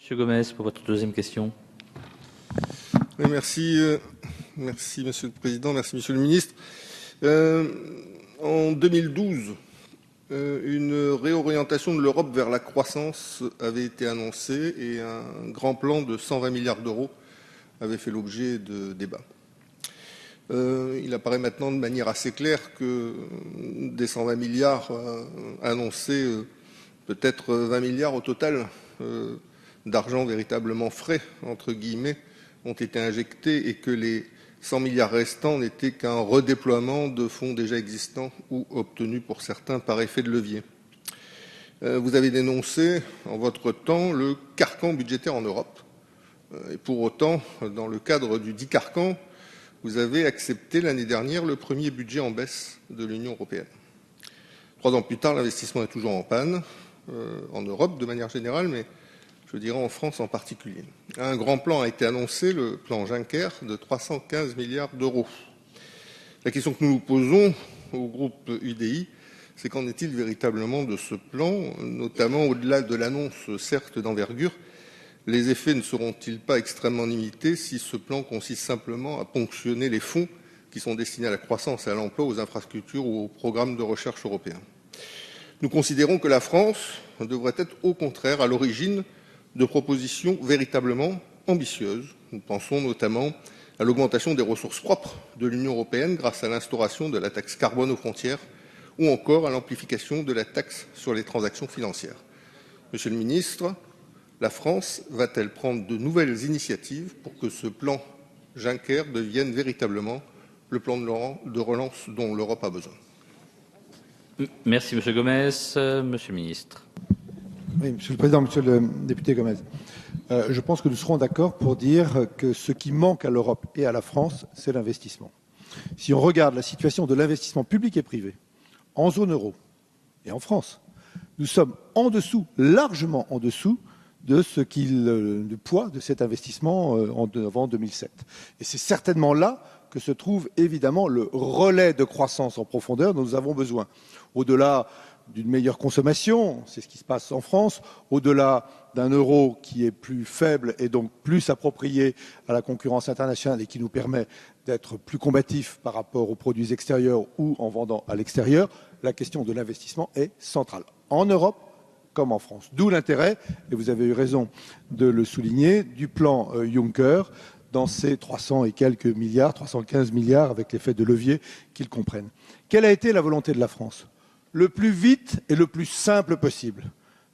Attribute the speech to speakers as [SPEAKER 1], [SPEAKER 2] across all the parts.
[SPEAKER 1] Monsieur Gomes, pour votre deuxième question.
[SPEAKER 2] Oui, merci, merci Monsieur le Président, merci Monsieur le Ministre. En 2012, une réorientation de l'Europe vers la croissance avait été annoncée et un grand plan de 120 milliards d'euros avait fait l'objet de débats. Il apparaît maintenant de manière assez claire que des 120 milliards annoncés, peut-être 20 milliards au total d'argent véritablement frais, entre guillemets, ont été injectés et que les 100 milliards restants n'étaient qu'un redéploiement de fonds déjà existants ou obtenus pour certains par effet de levier. Vous avez dénoncé en votre temps le carcan budgétaire en Europe. Et pour autant, dans le cadre du dit carcan, vous avez accepté l'année dernière le premier budget en baisse de l'Union européenne. 3 ans plus tard, l'investissement est toujours en panne, en Europe de manière générale, mais je dirais en France en particulier. Un grand plan a été annoncé, le plan Juncker, de 315 milliards d'euros. La question que nous nous posons au groupe UDI, c'est qu'en est-il véritablement de ce plan, notamment au-delà de l'annonce certes d'envergure, les effets ne seront-ils pas extrêmement limités si ce plan consiste simplement à ponctionner les fonds qui sont destinés à la croissance et à l'emploi, aux infrastructures ou aux programmes de recherche européens? Nous considérons que la France devrait être au contraire à l'origine de propositions véritablement ambitieuses. Nous pensons notamment à l'augmentation des ressources propres de l'Union européenne grâce à l'instauration de la taxe carbone aux frontières ou encore à l'amplification de la taxe sur les transactions financières. Monsieur le ministre, la France va-t-elle prendre de nouvelles initiatives pour que ce plan Juncker devienne véritablement le plan de relance dont l'Europe a besoin?
[SPEAKER 1] Merci Monsieur Gomes. Monsieur le Ministre.
[SPEAKER 3] Oui, Monsieur le Président, Monsieur le député Gomes, je pense que nous serons d'accord pour dire que ce qui manque à l'Europe et à la France, c'est l'investissement. Si on regarde la situation de l'investissement public et privé en zone euro et en France, nous sommes en dessous, largement en dessous de du poids de cet investissement avant 2007. Et c'est certainement là que se trouve évidemment le relais de croissance en profondeur dont nous avons besoin. Au-delà d'une meilleure consommation, c'est ce qui se passe en France, au-delà d'un euro qui est plus faible et donc plus approprié à la concurrence internationale et qui nous permet d'être plus combatifs par rapport aux produits extérieurs ou en vendant à l'extérieur, la question de l'investissement est centrale, en Europe comme en France. D'où l'intérêt, et vous avez eu raison de le souligner, du plan Juncker dans ces 300 et quelques milliards, 315 milliards avec l'effet de levier qu'ils comprennent. Quelle a été la volonté de la France ? Le plus vite et le plus simple possible.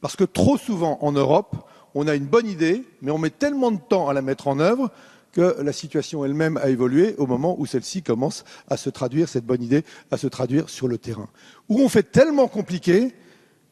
[SPEAKER 3] Parce que trop souvent en Europe, on a une bonne idée, mais on met tellement de temps à la mettre en œuvre que la situation elle-même a évolué au moment où celle-ci commence à se traduire, cette bonne idée, à se traduire sur le terrain. Où on fait tellement compliqué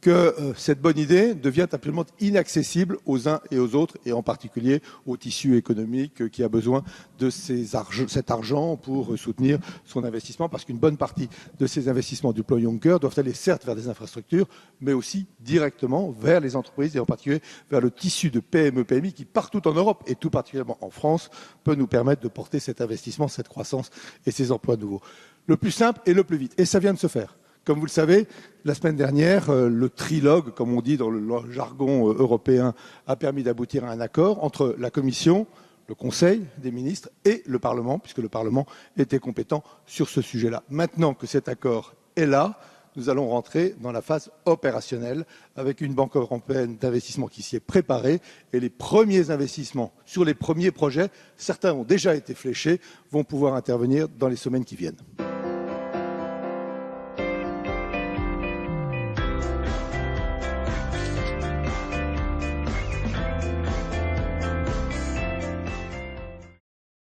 [SPEAKER 3] que cette bonne idée devient absolument inaccessible aux uns et aux autres, et en particulier au tissu économique qui a besoin de cet argent pour soutenir son investissement, parce qu'une bonne partie de ces investissements du plan Juncker doivent aller certes vers des infrastructures, mais aussi directement vers les entreprises, et en particulier vers le tissu de PME-PMI qui, partout en Europe, et tout particulièrement en France, peut nous permettre de porter cet investissement, cette croissance et ces emplois nouveaux. Le plus simple et le plus vite. Et ça vient de se faire. Comme vous le savez, la semaine dernière, le trilogue, comme on dit dans le jargon européen, a permis d'aboutir à un accord entre la Commission, le Conseil des ministres et le Parlement, puisque le Parlement était compétent sur ce sujet-là. Maintenant que cet accord est là, nous allons rentrer dans la phase opérationnelle avec une banque européenne d'investissement qui s'y est préparée et les premiers investissements sur les premiers projets, certains ont déjà été fléchés, vont pouvoir intervenir dans les semaines qui viennent.